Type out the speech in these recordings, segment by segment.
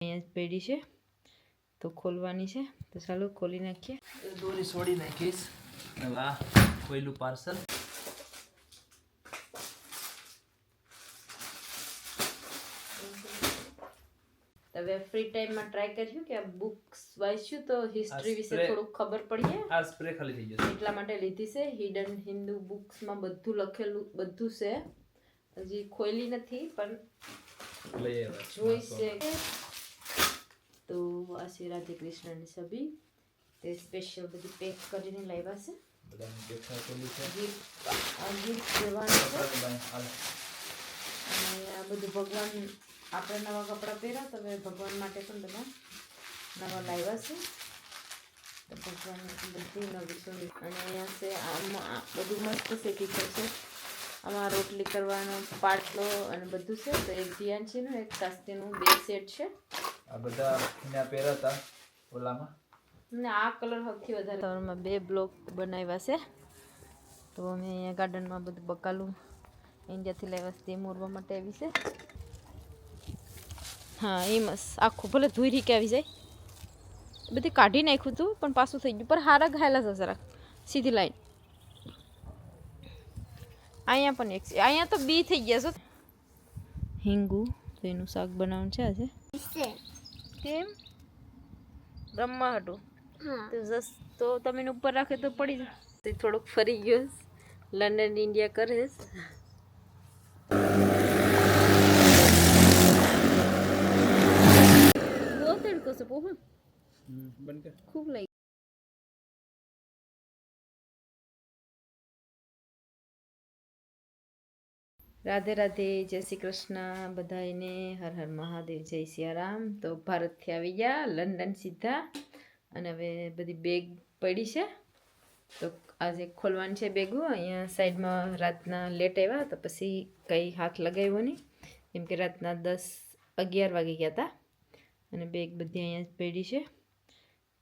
અહીંયા જ પડી છે તો ખોલવાની છે તો ચાલો ખોલી નાખીએ. દોરી છોડી નાખીશ. આ ખોયલું પાર્સલ. હવે ફ્રી ટાઈમમાં ટ્રાય કર્યું કે આ બુક્સ વાંચ્યું તો હિસ્ટ્રી વિશે થોડુંક ખબર પડીએ. આ સ્પ્રે ખાલી થઈ જશે એટલા માટે લીધી છે. હિડન હિન્દુ બુક્સમાં બધું લખેલું બધું છે. હજી ખોલી નથી પણ જોઈ છે. તો આ છે રાધે કૃષ્ણની છબી. તે સ્પેશિયલ બધી પેક કરીને લાવ્યા છે. ગિફ્ટ દેવાનું છે. અને આ બધું ભગવાન આપણે નવા કપડાં પહેર્યા તો હવે ભગવાન માટે પણ બધા નવા લાવ્યા છે. તો ભગવાન બધી નવી સોની. અને અહીંયા છે આમાં બધું મસ્ત છે ટીચર છે. આમાં રોટલી કરવાનો પાટલો અને બધું છે. તો એક ધ્યાનચીનું એક શાસ્ત્રીનું 2 સેટ છે. આ બધા એના પહેર્યા હતા ઓલામાં. ને આ કલર સૌથી વધારે કલરમાં 2 બ્લોક બનાવ્યા છે. તો અમે અહીંયા ગાર્ડનમાં બધું બકાલું ઇન્ડિયાથી લાવ્યા છે તે મોરવા માટે આવી છે. હા એમ આખું ભલે ધોઈ કે આવી જાય બધી કાઢી નાખ્યું હતું પણ પાછું થઈ ગયું. પણ હારા ઘાયલા છે જરાક સીધી લાઈન. અહીંયા પણ એક છે. અહીંયા તો બી થઈ ગયા છે. હિંગુ તો એનું શાક બનાવવાનું છે આજે. કેમ રમવા હતું તો તમે એને ઉપર રાખે તો પડી જાય. થોડુંક ફરી ગયો લંડન ઇન્ડિયા કરે. બહુ તડકો છે બહુ ખૂબ લાગી. રાધે રાધે, જય શ્રી કૃષ્ણ બધાને. હર હર મહાદેવ, જય સિયારામ. તો ભારતથી આવી ગયા લંડન સીધા. અને હવે બધી બેગ પડી છે તો આજે ખોલવાની છે બેગો. અહીંયા સાઈડમાં રાતના લેટ આવ્યા તો પછી કંઈ હાથ લગાવ્યો નહીં કેમ કે રાતના 10-11 વાગી ગયા હતા. અને બેગ બધી અહીંયા જ પડી છે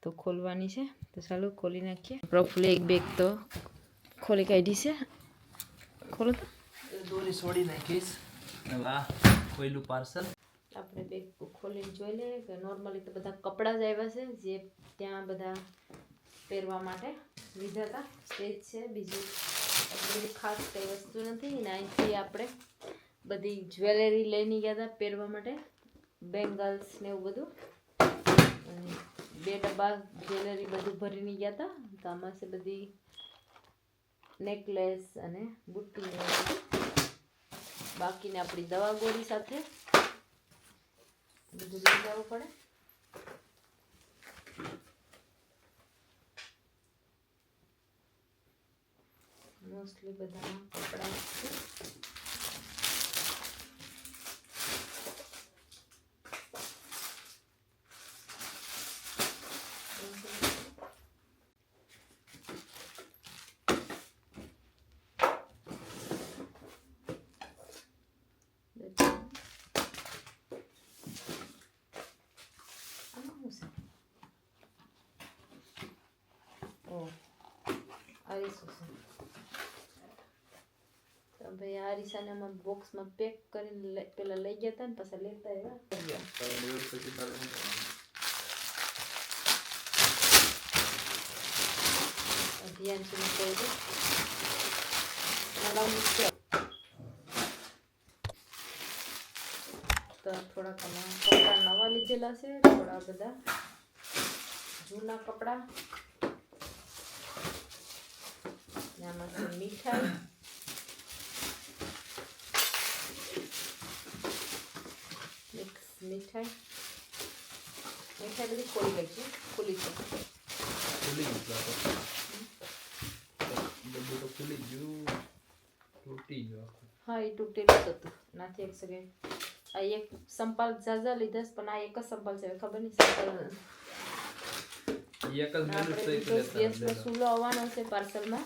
તો ખોલવાની છે તો ચાલો ખોલી નાખીએ. પ્રોપરલી એક બેગ તો ખોલી કાઢી છે. ખોલો તો દોરી છોડી નાખીશ. આ ખોયલું પાર્સલ. આપણે બેગ ખોલીને જોઈ લઈએ કે નોર્મલી તો બધા કપડાં જ આવ્યા છે જે ત્યાં બધા પહેરવા માટે લીધા હતા. સ્ટેજ છે બીજું બધી ખાસ કંઈ વસ્તુ નથી. અને અહીંથી આપણે બધી જ્વેલરી લઈને ગયા હતા પહેરવા માટે, બેંગલ્સ ને એવું બધું. અને 2 ડબ્બા જ્વેલરી બધું ભરીને ગયા હતા. તો આમાં છે બધી નેકલેસ અને બુટ્ટી ને બાકીને આપણી દવા ગોળી સાથે બધું લઈ જવું પડે. મોસ્ટલી બધાના કપડાં છે. ભાઈ આ રીસાને અમે બોક્સમાં પેક કરીને પેલા લઈ ગયા હતા ને પછી લેતા આવ્યા. ધ્યાન તો થોડાક કપડા નવા લીધેલા છે, થોડા બધા જૂના કપડા. આમાં છે મીઠાઈ, મીઠાઈ બધી ખોલી ગઈ છે. ખુલી છે, ખુલી ગયું, તૂટી ગયું. હા એ તૂટેલું જ હતું. નાથી એક સેકન્ડ આ એક સંપાલ ઝાઝા લીધા પણ આ એક જ સંપાલ છે. ખબર નહીં સંપાલ સૂલો આવવાનો છે પાર્સલમાં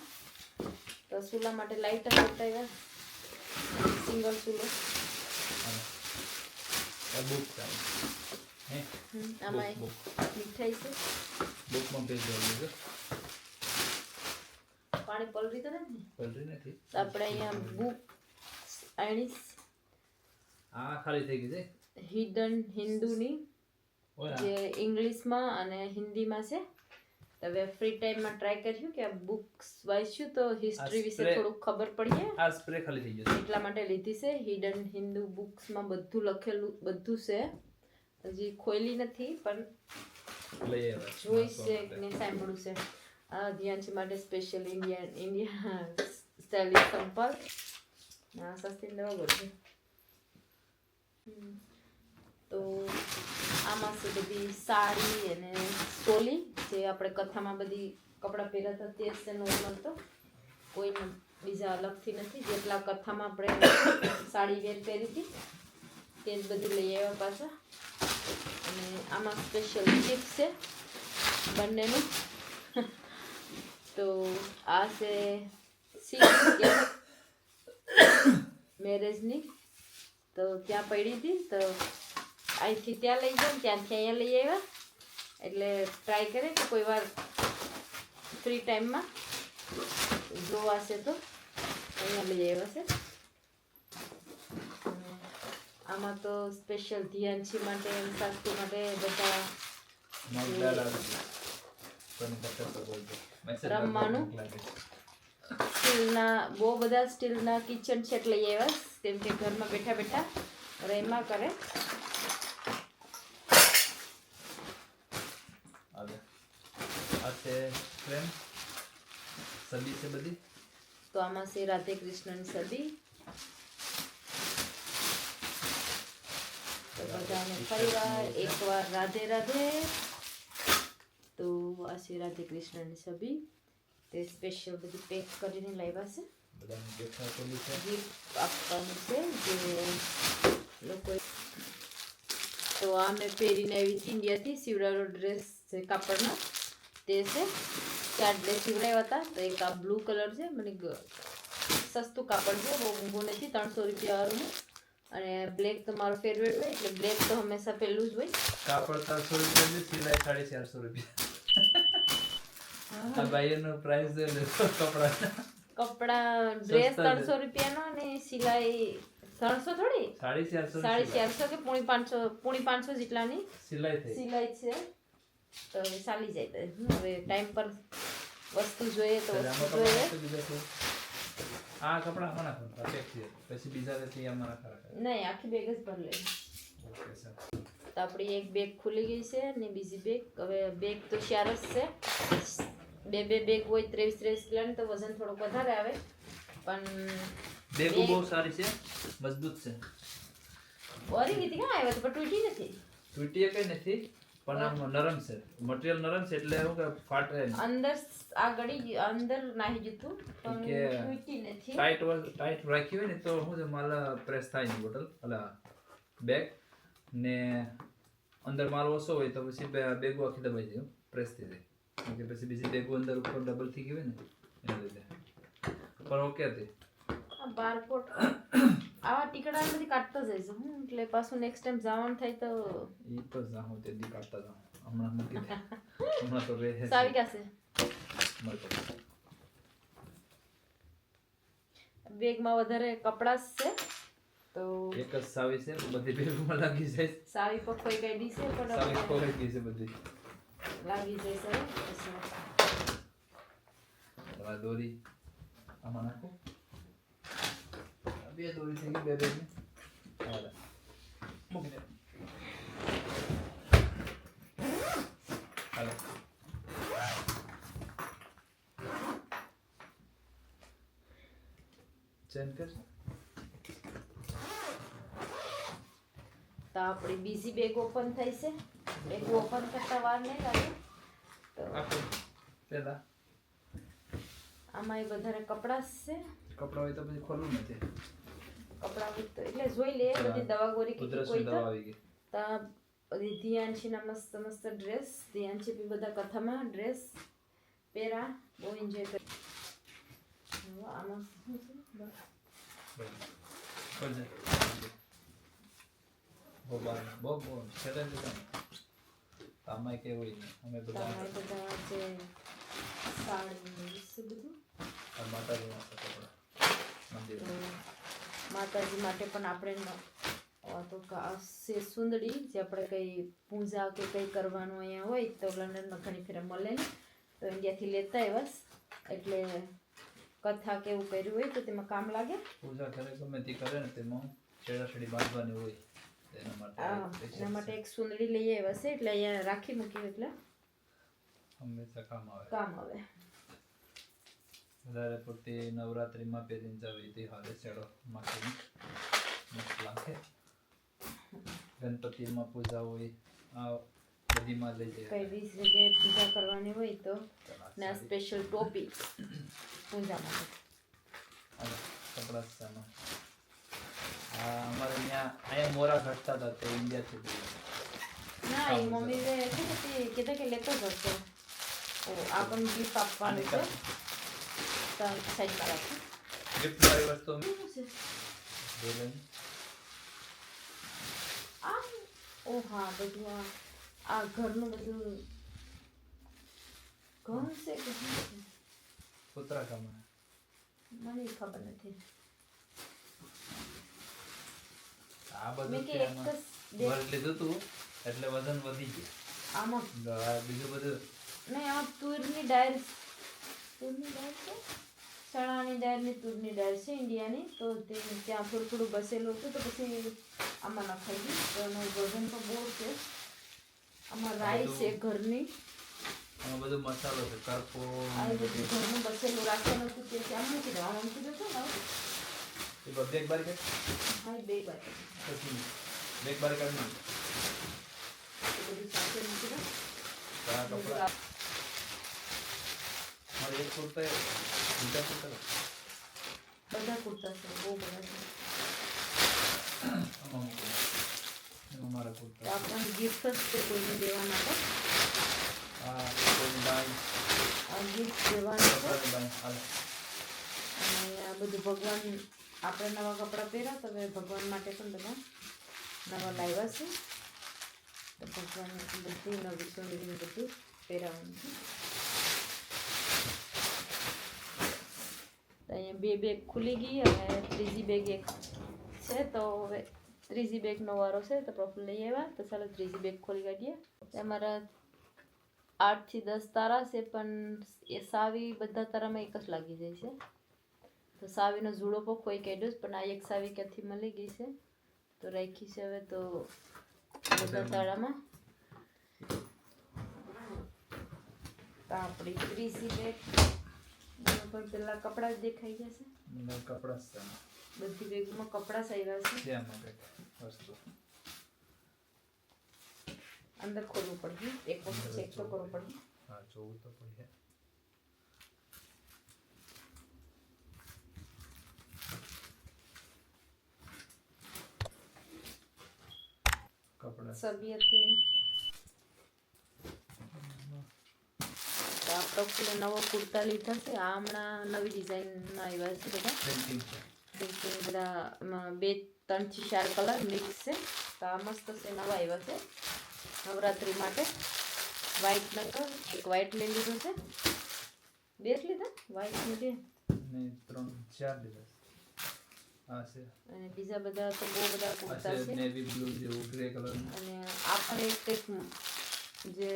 તો સૂલા માટે લાઇટર લેતા આવ્યા. સિંગલ સૂલો. આમાં મીઠાઈ છે. પાણી પલરી તો નથી. આપણે અહીંયા બુક આણીશ આ ખાલી થઈ ગઈ છે હિડન હિન્દુની જે ઇંગ્લિશમાં અને હિન્દીમાં છે. હવે ફ્રી ટાઈમમાં ટ્રાય કર્યું કે બુક્સ વાંચ્યું તો હિસ્ટ્રી વિશે થોડુંક ખબર પડીએ. આ સ્પ્રે ખાલી થઈ જશે એટલા માટે લીધી છે. હિડન હિન્દુ બુક્સમાં બધું લખેલું બધું છે. હજી ખોલી નથી પણ જોઈ છે ને સાંભળ્યું છે. આ ધ્યાનથી માટે સ્પેશિયલ ઇન્ડિયા સ્ટાઇલિશ સંપલ સસ્તી દવા બધું. તો આમાં છે બધી સાડી અને સ્ટોલી જે આપણે કથામાં બધી કપડાં પહેરતા તે છે નોર્મલ. તો કોઈ બીજા અલગથી નથી. જેટલા કથામાં આપણે સાડી વેર પહેરી હતી તે જ બધી લઈ આવ્યા પાછા. અને આમાં સ્પેશિયલ ટિપ્સ છે બંનેનું. તો આ છે મેરેજની તો ત્યાં પડી હતી. તો અહીંથી ત્યાં લઈ જાઉં ત્યાંથી અહીંયા લઈ આવ્યા. એટલે ટ્રાય કરે કે કોઈ વાર ફ્રી ટાઈમમાં જોવાશે તો અહીંયા લઈ આવ્યા છે. આમાં તો સ્પેશિયલ ધ્યાનછી માટે શાસ્ત્રી માટે બધા રમવાનું સ્ટીલના બહુ બધા સ્ટીલના કિચન સેટ લઈ આવ્યા. કેમ કે ઘરમાં બેઠા બેઠા રમ્યા કરે. તો આમાં છે રાધે કૃષ્ણની છબી. તો બધાને ફરીવાર એકવાર રાધે રાધે. તો આ છે રાધે કૃષ્ણની છબી. તે સ્પેશિયલ બધી પેક કરીને લાવ્યા છે. ગિફ્ટ આપવાનું છે જે લોકો. તો આ મેં પહેરીને આવી હતી ઇન્ડિયાથી. શિવરાનો ડ્રેસ છે કાપડનો તે છે. 4 ડ્રેસ શિવડાવ્યા હતા. તો એક આ બ્લુ કલર છે. મને સસ્તું કાપડ છે, બહુ મોંઘું નથી, 300 રૂપિયાનું. અને બ્લેક તો મારો ફેવરેટ હોય એટલે બ્લેક તો હંમેશા પહેલું જ હોય. કાપડ 300 રૂપિયા, સિલાઈ 450 રૂપિયા. આ ભાઈનો પ્રાઇસ છે કપડા ડ્રેસ 300 રૂપિયાનો અને સિલાઈ 300 થોડી 450 કે પોણી 500 જેટલાની સિલાઈ છે. તો ચાલી જાય. હવે ટાઈમ પર વસ્તુ જોઈએ તો વસ્તુ જોઈએ. આ કપડા કોના ખોટા પછી બીજા નથી અમારા ખરા નહીં, આખી બેગ જ ભર લે. તો આપણી એક બેગ ખુલી ગઈ છે ને બીજી બેગ. હવે બેગ તો 4 જ છે. બે બેગ હોય 23 કિલોની તો વજન થોડુંક વધારે આવે. પણ બેગો બહુ સારી છે, મજબૂત છે. ઓરી ગઈ ક્યાં આવ્યા તો તૂટી નથી. તૂટી કઈ નથી પણ આમ નરમ છે. મટીરીયલ નરમ છે એટલે એવું કે ફાટે નહીં. અંદર આ ગડી અંદર નાહી જતું પણ તૂટી નથી. ટાઈટ રાખી હોય ને તો શું છે માલ પ્રેસ થાય નહીં. બોટલ અલા બેગ ને અંદર માલ ઓછો હોય તો પછી બેગો આખી દબાઈ જાય, પ્રેસ થઈ જાય. કે પછી બીજી બેગો અંદર ઉપર ડબલ થઈ ગઈ હોય ને એના લીધે. પણ ઓકે હતી. બારકોડ આવા ટીકડા નથી કાઢતા જઈશું હું. એટલે પાછું નેક્સ્ટ ટાઈમ જવાનું થાય તો ઈ તો જાઉં તે દી કાઢતા જાઉં. હમણાં મૂકી દે. હમણાં તો રહે સાવી કાશે બેગમાં વધારે કપડા છે તો એક જ સાવી છે, બધી બેગમાં લાગી જાય. સાવી પર કોઈ કાઢી છે પણ સાવી ખોવાઈ ગઈ છે બધી. લાગી જાય છે. દોરી આમાં નાખો. બે દોરી થઈ ગઈ, બે બેગની. મૂકી દે. હાલો ચેન કર. તો આપણી બીજી બેગ ઓપન થઈ છે. બેગ ઓપન કરતા વાર નહીં લાગે. તો પેલા આમાં એ વધારે કપડાં છે. કપડા હોય તો પછી ખોલવું નથી. કપડા હોય તો એટલે જોઈ લે બધી દવા ગોરી કે કોઈ તો આવી ગઈ. તો બધી ધ્યાનશીના મસ્ત મસ્ત ડ્રેસ. ધ્યાનશી બી બધા કથામાં ડ્રેસ પહેરા બહુ એન્જોય કરી. આમાં શું છે બહુ સેટલ આમાં કેવું નહીં. અમે બધા છે સાડી છે બધું. માતાજીના કપડા મંદિર માતાજી માટે પણ આપણે તો છે સુંદડી જે આપણે કંઈ પૂજા કે કંઈ કરવાનું અહીંયા હોય તો લંડનમાં ઘણી ફેર મળે ને તો ઇન્ડિયાથી લેતા આવ્યા એટલે કથા કે એવું કર્યું હોય તો તેમાં કામ લાગે. પૂજા કરે ગમે તે કરે ને તેમાં છેડાછેડી બાંધવાની હોય એના માટે એના માટે એક સુંદડી લઈ આવ્યા છે એટલે અહીંયા રાખી મૂકી એટલે હંમેશા કામ આવે. વધારે પૂરતી નવરાત્રીમાં પહેરીને જાવ તે હાલે છેડો માથે મસ્ત લાગે. ગણપતિમાં પૂજા હોય આ બધીમાં લઈ જાય. કઈ 20 જગ્યાએ પૂજા કરવાની હોય તો ના સ્પેશિયલ ટોપી પૂજા માટે. કપડા સાનો અમારે અહીંયા મોરા ઘટતા હતા તે ઇન્ડિયાથી ના એ મમ્મી રે કીધા કે લેતો જશો. આ પણ ગિફ્ટ આપવાનું છે તો સાઈડમાં રાખો. ગિફ્ટ વાળી વસ્તુ ઓ હા બધું આ ઘરનું બધું ઘર છે કે શું છે કૂતરા કામ મને ખબર નથી. આ મેં બધું કે એક જ વર્ગ લીધું તું એટલે વજન વધી ગયું. આમાં બીજું બધું નહીં આ તુરની ડાયર છે ચણાની ડાયરની તુરની ડાયર છે ઇન્ડિયાની તો તે ત્યાં થોડું થોડું બસેલું હતું તો પછી આમાં નખાઈ ગયું તો એનું વજન તો બહુ છે. આમાં રાઈ છે ઘરની આમાં બધું મસાલો છે કરપો આ બધું ઘરનું બસેલું રાખેલું હતું તે ત્યાં મૂકી દો. આમાં મૂકી દો છો ને એ બધે એક બાર કે હા 2 બાર પછી એક બાર કાઢી બધું સાથે મૂકી દો. આ કપડા મારે એક કુર્તા બીજા કુર્તા બધા કુર્તા છે બહુ બધા છે. આમાં મૂકો મારા તો કુર્તા આપણને ગિફ્ટ જ છે કોઈને દેવા માટે. આ કોઈ બાઈ આ ગિફ્ટ દેવાનું છે કપડાની બાઈ હાલ અને આ બધું ભગવાન આપણે નવા કપડાં પહેર્યા તો હવે ભગવાન માટે પણ બધા નવા લાવ્યા છે તો ભગવાન બધી નવી સુંદરી બધું પહેરાવવાનું છે. તો અહીંયા 2 બેગ ખુલી ગઈ અને ત્રીજી બેગ એક છે તો હવે ત્રીજી બેગનો વારો છે તો પ્રોફિટ લઈ આવ્યા તો ચાલો ત્રીજી બેગ ખોલી કાઢીએ. અમારા 8 થી 10 તારા છે પણ એ સાવી બધા તારામાં એક જ લાગી જાય છે તો સાવીનો જુડો પણ કોઈ કાઢ્યો પણ આ એક સાવી ક્યાંથી મળી ગઈ છે તો રાખી છે હવે તો બધા તાળામાં. તો આપણી ત્રીજી બેગ પર પેલા કપડાં જ દેખાઈ ગયા છે. કપડા બધી બેગમાં કપડાં જ આવ્યા છે. ત્યાં માટે વસ્તુ અંદર ખોલવું પડશે એક વખત ચેક તો કરવું પડશે. હા જોવું તો પડે. કપડા સભી હતી તો આપણે પેલો નવો કુર્તા લીધા છે. આ હમણાં નવી ડિઝાઇનના આવ્યા છે બધા પ્રિન્ટિંગ છે બધા એમાં 2, 3 થી 4 કલર મિક્સ છે તો આ મસ્ત છે નવા આવ્યા છે નવરાત્રી માટે. વ્હાઈટ નકર એક વ્હાઈટ લઈ લીધો છે. 2 જ લીધા વ્હાઈટ ને 2 ને 3 4 દિવસ આ છે અને બીજા બધા તો બહુ બધા આ કુર્તા છે છે. નેવી બ્લુ જેવું ગ્રે કલર અને આ પણ એક કંઈક જે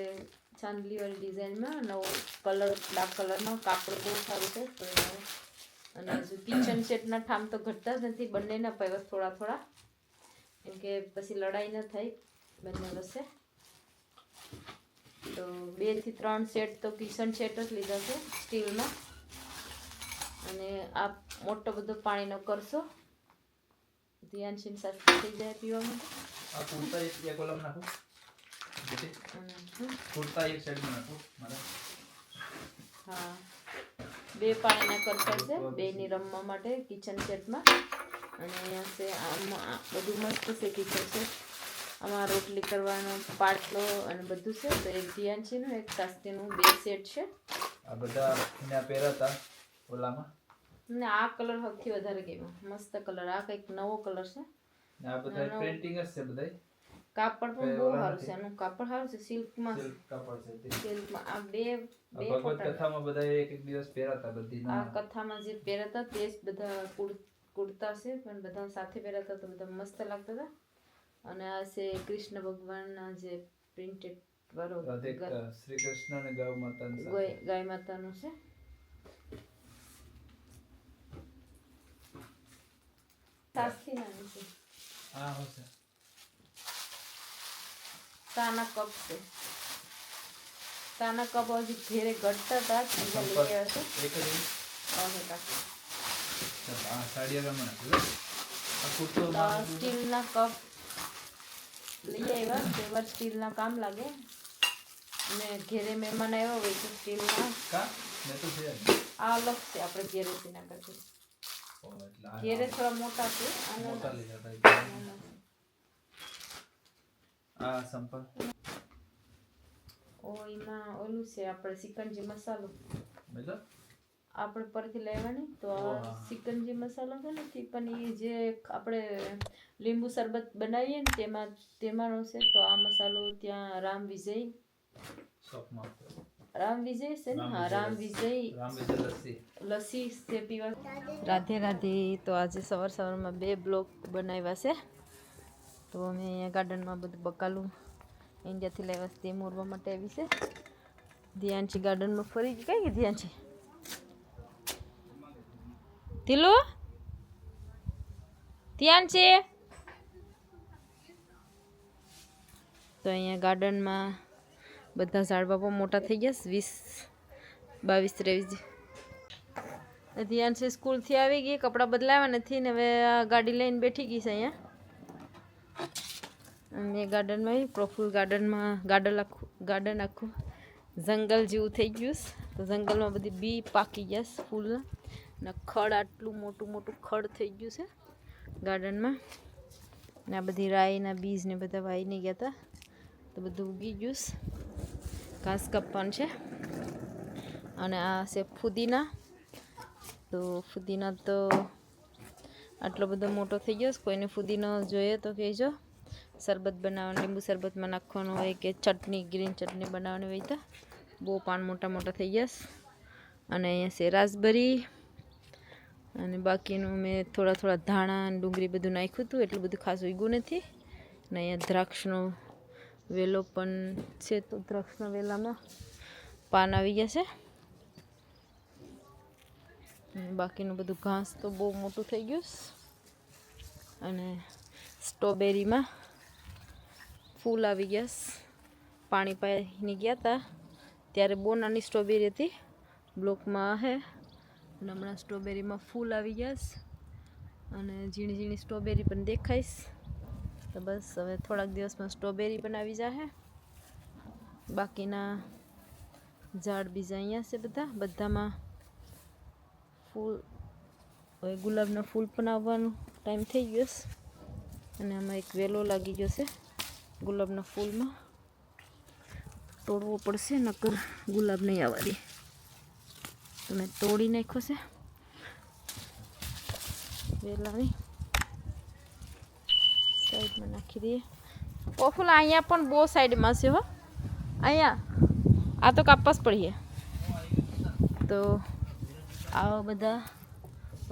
ચાંદલીવાળી ડિઝાઇનમાં નવો કલર ડાર્ક કલરનો કાપડ બહુ સારું છે તો એનો અને હજુ કિચન સેટના ઠામ તો ઘટતા જ નથી બંનેના પાઇવસ થોડા થોડા કેમ કે પછી લડાઈ ન થાય બંને વચ્ચે તો 2 થી 3 સેટ તો કિચન સેટ જ લીધા છે સ્ટીલમાં. અને આ મોટો બધો પાણીનો કરશો ધ્યાનશીલ સાથે થઈ જાય પીવા માટે. આ કુર્તા એક કોલમ નાખો બેટી કુર્તા એક સાઈડ માં નાખો મારા હા 2 પાણીના કરતા છે 2 ની રમવા માટે કિચન સેટમાં. અને અહીંયા છે આમાં બધું મસ્ત છે કિચન સેટ. આમાં રોટલી કરવાનો પાટલો અને બધું છે તો એક ધ્યાનશીનું એક કાસ્તીનું 2 સેટ છે. આ બધા એના પહેર્યા હતા ઓલામાં ને આ કલર સૌથી વધારે ગમ્યો મસ્ત કલર. આ કંઈક નવો કલર છે ને આ બધા પ્રિન્ટિંગ જ છે બધા કાપડ પણ બહુ સારું છે. આનું કાપડ સારું છે સિલ્કમાં સિલ્ક કાપડ છે તે સિલ્કમાં આ બે ભગવત ફોટા કથામાં બધા એક એક દિવસ પહેર્યા હતા બધી આ કથામાં જે પહેર્યા હતા તે જ બધા કુર્તા છે પણ બધા સાથે પહેર્યા હતા તો બધા મસ્ત લાગતા હતા. અને આ છે કૃષ્ણ ભગવાનના જે પ્રિન્ટેડ વાળો શ્રી કૃષ્ણ અને ગૌ માતાની ગાય માતાનું છે. સાસથી નાની છે. હા હશે. તાના કપ છે. તાના કપ હજી ઘેરે ઘટતા હતા બીજા લઈ આવ્યા છે. એક જ ઓકે કાકી. આ સાડી રમણ છે. આ કુર્તો સ્ટીલના કપ લઈ આવ્યા. ફેવર સ્ટીલના કામ લાગે અને ઘેરે મહેમાન આવ્યા હોય તો સ્ટીલના કા મેં તો છે આ અલગ છે આપણે ઘેરેથી ના કરતી. એટલે ઘેરે થોડા મોટા છે. મોટા લીધા હતા. આ સંપલ એમાં ઓલું છે આપણે સિકંજી મસાલો મતલબ આપણે પરથી લેવાની તો આ સિકંજી મસાલો છે ને તે પણ એ જે આપણે લીંબુ શરબત બનાવીએ ને તેમાંનો છે. તો આ મસાલો ત્યાં રામ વિજય શોપમાં છે ને. હા રામ વિજય લસ્સી છે પીવા. રાધે રાધે. તો આજે સવારમાં 2 બ્લોગ બનાવ્યા છે. તો અમે અહીંયા ગાર્ડનમાં બધું બકાલું ઇન્ડિયાથી લાવ્યા છે તે મોરવા માટે આવી છે. ધ્યાનથી ગાર્ડનમાં ફરી ગઈ. કઈ ગઈ ધ્યાનથી? ઢીલો ધ્યાન છે. તો અહીંયા ગાર્ડનમાં બધા ઝાડવા પણ મોટા થઈ ગયા. 20, 22, 23 ધ્યાન છે. સ્કૂલથી આવી ગઈ, કપડાં બદલાવ્યા નથી ને હવે આ ગાડી લઈને બેઠી ગઈ છે અહીંયા. મેં ગાર્ડનમાં પ્રફુલ ગાર્ડનમાં ગાર્ડન આખું જંગલ જેવું થઈ ગયું. તો જંગલમાં બધી બી પાકી ગયા ફૂલના ને ખડ આટલું મોટું ખડ થઈ ગયું છે ગાર્ડનમાં. ને આ બધી રાઈના બીજ ને બધા વાઈને ગયા હતા તો બધું ઉગી ગયું. ઘાસ કાપવાનું છે. અને આ છે ફુદીના. તો ફુદીના તો આટલો બધો મોટો થઈ ગયો. કોઈને ફુદીનો જોઈએ તો કહેજો. શરબત બનાવવાનું, લીંબુ શરબતમાં નાખવાનું હોય કે ચટણી, ગ્રીન ચટણી બનાવવાની હોય તો બહુ પાન મોટા થઈ ગયા. અને અહીંયા છે રાસબરી. અને બાકીનું મેં થોડા ધાણા અને ડુંગળી બધું નાખ્યું હતું. એટલું બધું ખાસ ઉગ્યું નથી. અને અહીંયા દ્રાક્ષનો વેલો પણ છે. તો દ્રાક્ષના વેલામાં પાન આવી ગયા છે. બાકીનું બધું ઘાસ તો બહુ મોટું થઈ ગયું. અને સ્ટ્રોબેરીમાં ફૂલ આવી ગયા. પાણી પાઈને ગયા હતા ત્યારે બહુ નાની સ્ટ્રોબેરી હતી. બ્લોકમાં હે અને હમણાં સ્ટ્રોબેરીમાં ફૂલ આવી ગયા. અને ઝીણી સ્ટ્રોબેરી પણ દેખાઈશ. તો બસ હવે થોડાક દિવસમાં સ્ટ્રોબેરી પણ આવી જશે. બાકીના ઝાડ બીજા અહીંયા છે. બધામાં ફૂલ. હવે ગુલાબના ફૂલ પણ આવવાનો ટાઈમ થઈ ગયો. અને આમાં એક વેલો લાગી ગયો છે ગુલાબના ફૂલમાં. તોડવો પડશે નકર ગુલાબ નહીં આવવા દે. તો મેં તોડી નાખ્યો છે વેલાની. સાઈડમાં નાખી દઈએ. પોફુલ અહીંયા પણ બહુ સાઈડમાં છે હો. અહીંયા આ તો કાપવા જ પડીએ. તો આવા બધા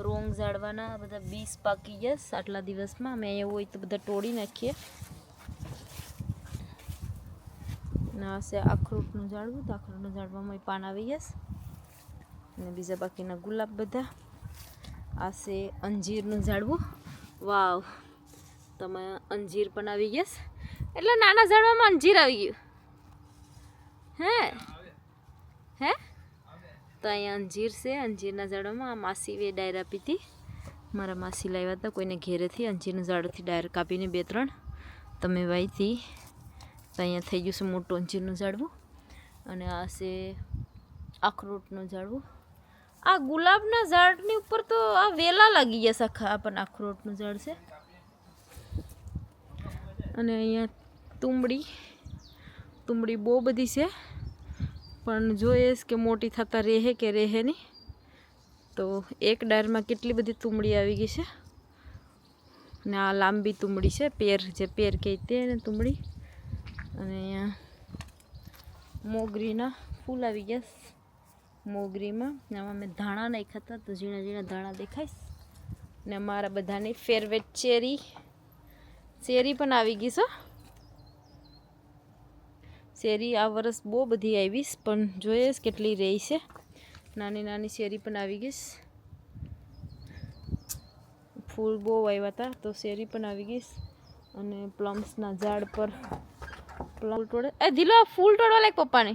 રોંગ ઝાડવાના બધા બીજ પાકી ગયા આટલા દિવસમાં. અમે અહીંયા હોય તો બધા તોડી નાખીએ. ના છે અખરોટનું ઝાડવું. તો અખરોટનું ઝાડવામાં પાન આવી ગયા. અને બીજા બાકીના ગુલાબ બધા. આ છે અંજીરનું ઝાડવું. વાવ, તમે અંજીર પણ આવી ગયા. એટલે નાના ઝાડવામાં અંજીર આવી ગયું. હે તો અહીંયા અંજીર છે. અંજીરના ઝાડમાં આ માસી વે ડાયર આપી હતી. મારા માસી લાવ્યા હતા કોઈને ઘેરેથી. અંજીરના ઝાડથી ડાયર કાપીને 2-3 તમે વાવી હતી. તો અહીંયા થઈ ગયું છે મોટું અંજીરનું ઝાડવું. અને આ છે અખરોટનું ઝાડવું. આ ગુલાબના ઝાડની ઉપર તો આ વેલા લાગી ગયા સખા. આ પણ અખરોટનું ઝાડ છે. અને અહીંયા તુંબડી બહુ બધી છે. પણ જોઈએ કે મોટી થતા રહે કે રહે નહીં. તો એક ડાયરમાં કેટલી બધી તુંબડી આવી ગઈ છે. ને આ લાંબી તુંબડી છે. પેર કહેતે ને તુંબડી. અને અહીંયા મોગરીના ફૂલ આવી ગયા. મોગરીમાં આમાં મેં ધાણા નાખ્યા હતા તો ઝીણા ધાણા દેખાઈશ. ને મારા બધાની ફેવરેટ શેરી પણ આવી ગઈ છે. શેરી આ વર્ષ બહુ બધી આવીશ, પણ જોઈએ કેટલી રહી છે. નાની નાની શેરી પણ આવી ગઈશ. ફૂલ બહુ આવ્યા હતા તો શેરી પણ આવી ગઈશ. અને પ્લમ્સના ઝાડ પર પ્લમ તોડે. એ ધીલો ફૂલ તોડવા લાગ પપ્પાને.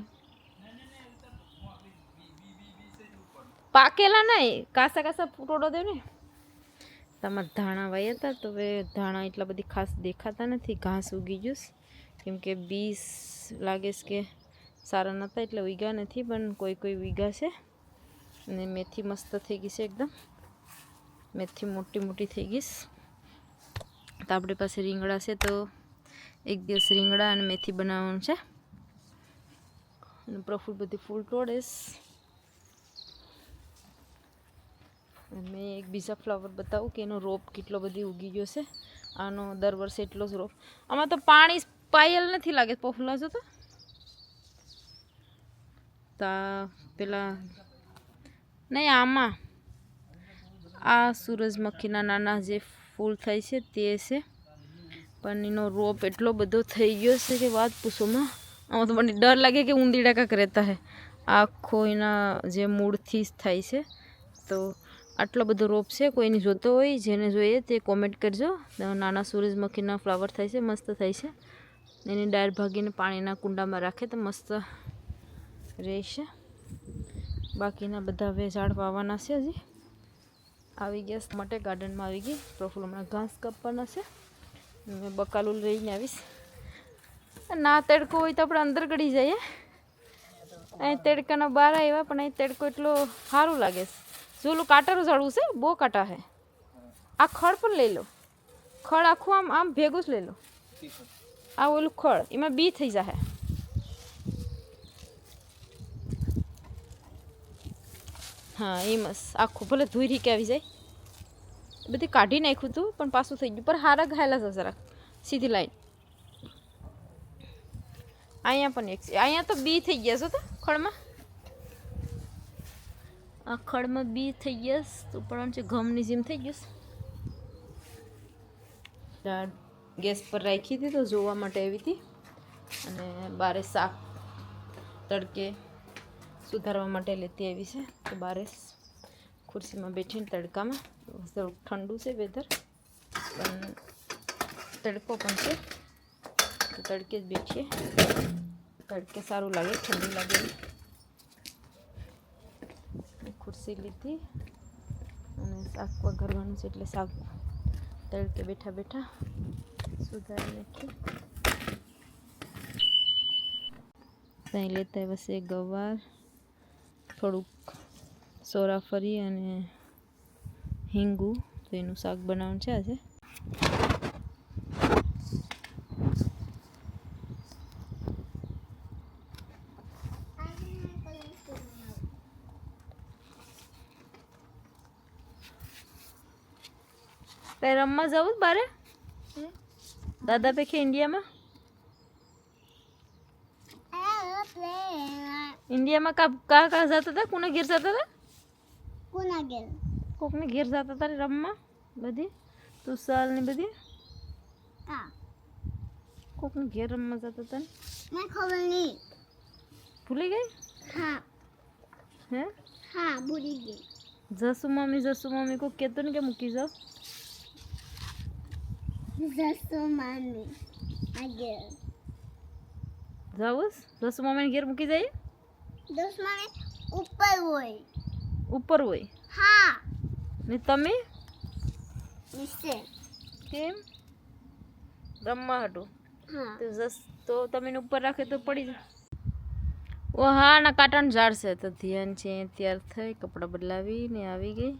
પાકેલા નહીં, કાસા કાસા તોડો દે ને. તમારા ધાણા વાયા હતા તો હવે ધાણા એટલા બધી ખાસ દેખાતા નથી. ઘાસ ઉગી ગયું કેમ કે બીસ લાગે છે કે સારા નહોતા એટલે ઉગ્યા નથી, પણ કોઈ કોઈ ઉગ્યા છે. અને મેથી મસ્ત થઈ ગઈ છે એકદમ. મેથી મોટી મોટી થઈ ગઈશ. તો આપણી પાસે રીંગણા છે તો એક દિવસ રીંગણા અને મેથી બનાવવાનું છે. અને પ્રફુલ બધી ફૂલ તોડેશ. મેં એક બીજા ફ્લાવર બતાવું કે એનો રોપ કેટલો બધી ઉગી ગયો છે. આનો દર વર્ષે એટલો જ રોપ. આમાં તો પાણી પાયલ નથી લાગે. પફુલા જો તો પેલા નહીં, આમાં આ સૂરજમુખીના નાના જે ફૂલ થાય છે તે છે, પણ એનો રોપ એટલો બધો થઈ ગયો છે કે વાત પૂછોમાં. આમાં તો મને ડર લાગે કે ઊંધીડા કાંક રહેતા હે. આખો એના જે મૂળથી જ થાય છે. તો આટલો બધો રોપ છે. કોઈને જોતો હોય, જેને જોઈએ તે કોમેન્ટ કરજો. નાના સૂરજમુખીના ફ્લાવર થાય છે, મસ્ત થાય છે. એની ડાળ ભાગીને પાણીના કુંડામાં રાખે તો મસ્ત રહેશે. બાકીના બધા હવે ઝાડ વાવવાના છે. હજી આવી ગયા માટે ગાર્ડનમાં આવી ગઈ. પ્રફુલ હમણાં ઘાસ કાપવાના છે. મેં બકાલું લઈને આવીશ. ના તડકો હોય તો આપણે અંદર ગળી જઈએ. અહીં તડકાના બહાર આવ્યા, પણ અહીં તડકો એટલો સારું લાગે છે. જોલું કાંટારું ઝાડવું છે, બહુ કાંટા છે. આ ખડ પણ લઈ લો. ખડ આખું આમ આમ ભેગું જ લઈ લો. આ ઓલું ખડ એમાં બી થઈ જાય. હા એમ જ આખું ભલે ધોઈ કે આવી જાય. બધી કાઢી નાખ્યું હતું પણ પાછું થઈ ગયું. પણ હારા ઘાયલા છે જરાક સીધી લાઈન. અહીંયા પણ એક છે. અહીંયા તો બી થઈ ગયા છો તો ખડમાં. આ ખડમાં બી થઈ ગયા તો પણ છે ઘમની જેમ થઈ ગયું. ગેસ પર રાખી હતી તો જોવા માટે આવી હતી. અને બારે શાક તડકે સુધારવા માટે લેતી આવી છે. તો બારે ખુરશીમાં બેઠીને તડકામાં. થોડુંક ઠંડુ છે વેધર, પણ તડકો પણ છે તો તડકે જ બેઠીએ. તડકે સારું લાગે, ઠંડી લાગે. ખુરશી લીધી અને શાક વઘારવાનું છે એટલે શાક તડકે બેઠા બેઠા સુધારી નાખીએ. ત્યાં લેતા વસે ગવાર, થોડુંક સોરાફરી અને હિંગુ. તો એનું શાક બનાવવાનું છે આજે. તે રમવા જવું બારે દાદા પેખે ઇન્ડિયામાં. ઇન્ડિયામાં કા જતા હતા? કોના ઘેર જતા હતા? કોના ઘેર? કોકને ઘેર જતા હતા રમવા. બધી તુસાલ ને બધી કોકને ઘેર રમવા જતા હતા. મને ખબર નહીં. ભૂલી ગઈ? હા હે હા ભૂલી ગઈ. જસુ મમ્મી કોક કહેતો ને કે મૂકી જાઓ. જસો મામી આગળ જાઉં જસુ મમ્મીને ઘેર મૂકી જાય. દસ મામી ઉપર હોય. ઉપર હોય હા ને તમે નીચે. કેમ? રમવા હતું હા તો તમે એને ઉપર રાખે તો પડી જાય. ઓ હા, ના કાંટાનું ઝાડ છે તો ધ્યાન છે. તૈયાર થઈ કપડાં બદલાવીને આવી ગઈ.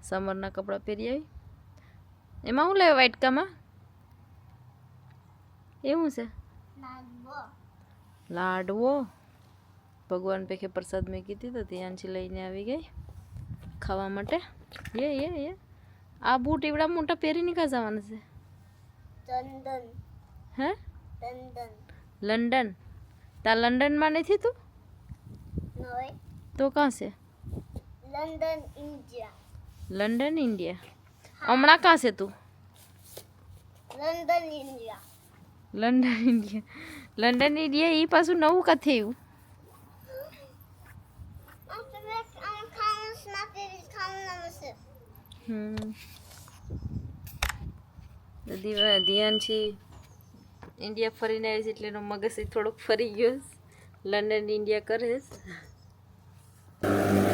સમરના કપડાં પહેરી આવી. એમાં શું લેવા વાટકામાં? એવું છે લાડવો. ભગવાન પેખે પ્રસાદ મેં કીધી તો ત્યાંથી લઈને આવી ગઈ ખાવા માટે. એ આ બૂટ એવડા મોટા પહેરીને કાં જવાના છે? લંડન. હે લંડન. લંડન? તા લંડનમાં નથી તું? નહીં. તો કાં છે? London India. London India. હમણાં કાં છે તું? લંડન ઇન્ડિયા લંડન ઇન્ડિયા એ પાછું નવું કાં થયું ધ્યાન છે ઇન્ડિયા ફરીને આવી છે એટલે એનો મગજ થોડોક ફરી ગયો છે. લંડન ઇન્ડિયા કરે છે.